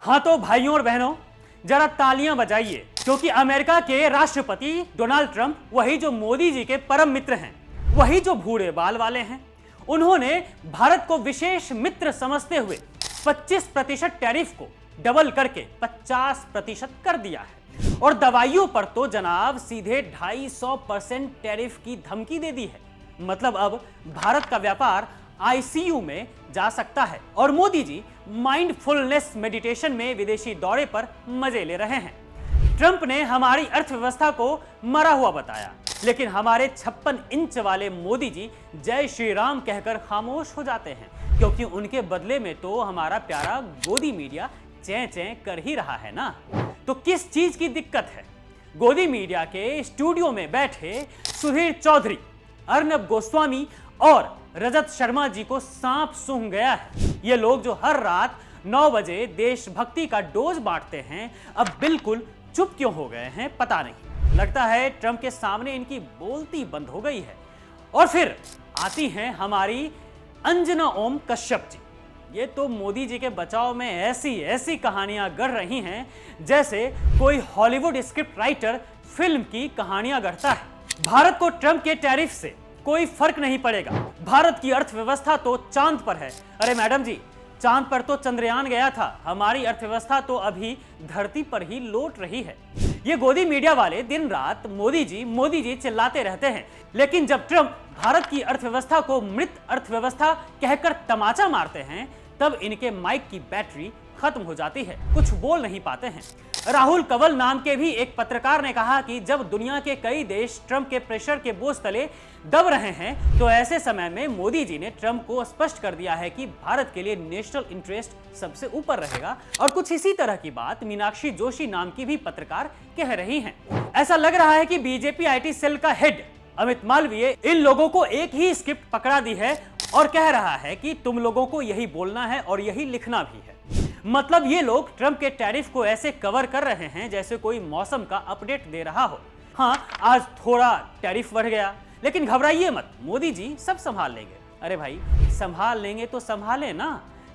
हाँ तो भाइयों और बहनों, जरा तालियां बजाइए, क्योंकि अमेरिका के राष्ट्रपति डोनाल्ड ट्रंप, वही जो मोदी जी के परम मित्र हैं, वही जो भूरे बाल वाले हैं, उन्होंने भारत को विशेष मित्र समझते हुए 25% टैरिफ को डबल करके 50% कर दिया है। और दवाइयों पर तो जनाब सीधे 250% टैरिफ की धमकी दे दी है। मतलब अब भारत का व्यापार आईसीयू में जा सकता है। और मोदी जी माइंडफुलनेस मेडिटेशन में विदेशी दौरे पर मजे ले रहे हैं। ट्रंप ने हमारी अर्थव्यवस्था को मरा हुआ बताया, लेकिन हमारे 56 इंच वाले मोदी जी जय श्री राम कहकर खामोश हो जाते हैं, क्योंकि उनके बदले में तो हमारा प्यारा गोदी मीडिया चैं चैं कर ही रहा है ना। तो किस चीज की दिक्कत है? गोदी मीडिया के स्टूडियो में बैठे सुधीर चौधरी, अर्नब गोस्वामी और रजत शर्मा जी को सांप सूंघ गया है। ये लोग जो हर रात 9 बजे देशभक्ति का डोज बांटते हैं, अब बिल्कुल चुप क्यों हो गए हैं पता नहीं। लगता है ट्रंप के सामने इनकी बोलती बंद हो गई है। और फिर आती हैं हमारी अंजना ओम कश्यप जी। ये तो मोदी जी के बचाव में ऐसी ऐसी कहानियां गढ़ रही हैं जैसे कोई हॉलीवुड स्क्रिप्ट राइटर फिल्म की कहानियां गढ़ता है। भारत को ट्रंप के टैरिफ से कोई फर्क नहीं पड़ेगा, भारत की अर्थव्यवस्था तो चांद पर है। अरे मैडम जी, चांद पर तो चंद्रयान गया था, हमारी अर्थव्यवस्था तो अभी धरती पर ही लौट रही है। ये गोदी मीडिया वाले दिन रात मोदी जी चिल्लाते रहते हैं, लेकिन जब ट्रंप भारत की अर्थव्यवस्था को मृत अर्थव्यवस्था कहकर तमाचा मारते हैं, तब इनके माइक की बैटरी खत्म हो जाती है, कुछ बोल नहीं पाते हैं। राहुल कंवल नाम के भी एक पत्रकार ने कहा कि जब दुनिया के कई देश ट्रंप के प्रेशर के बोझ तले दब रहे हैं, तो ऐसे समय में मोदी जी ने ट्रंप को स्पष्ट कर दिया है कि भारत के लिए नेशनल इंटरेस्ट सबसे ऊपर रहेगा। और कुछ इसी तरह की बात मीनाक्षी जोशी नाम की भी पत्रकार कह रही हैं। ऐसा लग रहा है कि बीजेपी आईटी सेल का हेड अमित मालवीय इन लोगों को एक ही स्क्रिप्ट पकड़ा दी है और कह रहा है कि तुम लोगों को यही बोलना है और यही लिखना भी है। मतलब ये लोग ट्रंप के टैरिफ को ऐसे कवर कर रहे हैं जैसे कोई मौसम का अपडेट दे रहा हो। हाँ, आज थोड़ा टैरिफ बढ़ गया, लेकिन घबराइए मत, मोदी जी सब संभाल लेंगे। अरे भाई, संभाल लेंगे तो संभाले ना।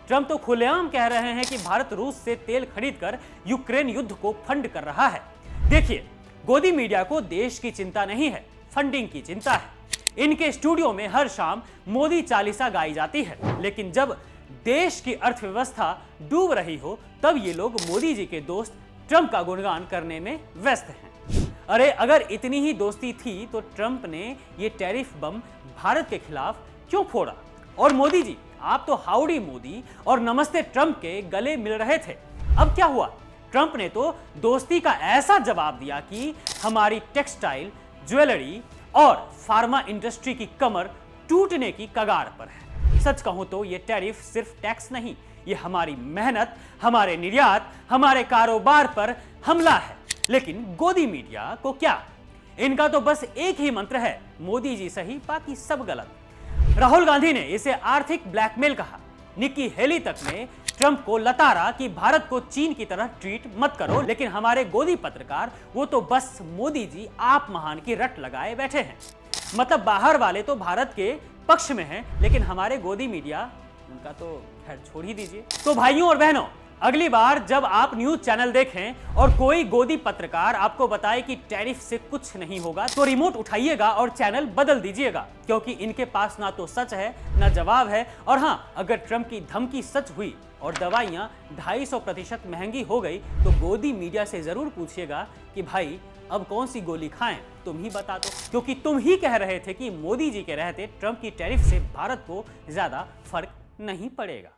ट्रंप तो खुलेआम कह रहे हैं कि भारत रूस से तेल खरीदकर यूक्रेन युद्ध को फंड कर रहा है। देखिए, गोदी मीडिया को देश की चिंता नहीं है, फंडिंग की चिंता है। इनके स्टूडियो में हर शाम मोदी चालीसा गाई जाती है, लेकिन जब देश की अर्थव्यवस्था डूब रही हो, तब ये लोग मोदी जी के दोस्त ट्रंप का गुणगान करने में व्यस्त हैं। अरे अगर इतनी ही दोस्ती थी तो ट्रंप ने ये टैरिफ बम भारत के खिलाफ क्यों फोड़ा? और मोदी जी, आप तो हाउडी मोदी और नमस्ते ट्रंप के गले मिल रहे थे। अब क्या हुआ? ट्रंप ने तो दोस्ती का ऐसा जवाब दिया कि हमारी टेक्सटाइल, ज्वेलरी और फार्मा इंडस्ट्री की कमर टूटने की कगार पर है। सच कहूं तो ये टैरिफ सिर्फ टैक्स नहीं, ये हमारी मेहनत, हमारे निर्यात, हमारे कारोबार पर हमला है। लेकिन गोदी मीडिया को क्या? इनका तो बस एक ही मंत्र है, मोदी जी सही बाकी सब गलत। राहुल गांधी ने इसे आर्थिक ब्लैकमेल कहा। निक्की हेली तक ने ट्रंप को लताड़ा कि भारत को चीन की तरह ट्रीट मत करो। लेकिन हमारे गोदी पत्रकार, वो तो बस मोदी जी आप महान की रट लगाए बैठे हैं। मतलब बाहर वाले तो भारत के पक्ष में हैं, लेकिन हमारे गोदी मीडिया, उनका तो खैर छोड़ ही दीजिए। तो भाइयों और बहनों, अगली बार जब आप न्यूज चैनल देखें और कोई गोदी पत्रकार आपको बताए कि टैरिफ से कुछ नहीं होगा, तो रिमोट उठाइएगा और चैनल बदल दीजिएगा, क्योंकि इनके पास ना तो सच है ना जवाब है। और हाँ, अगर ट्रंप की धमकी सच हुई और दवाइयाँ 250% महंगी हो गई, तो गोदी मीडिया से जरूर पूछिएगा कि भाई अब कौन सी गोली खाएं, तुम ही बता दो, क्योंकि तुम ही कह रहे थे कि मोदी जी के रहते ट्रंप की टैरिफ से भारत को ज्यादा फर्क नहीं पड़ेगा।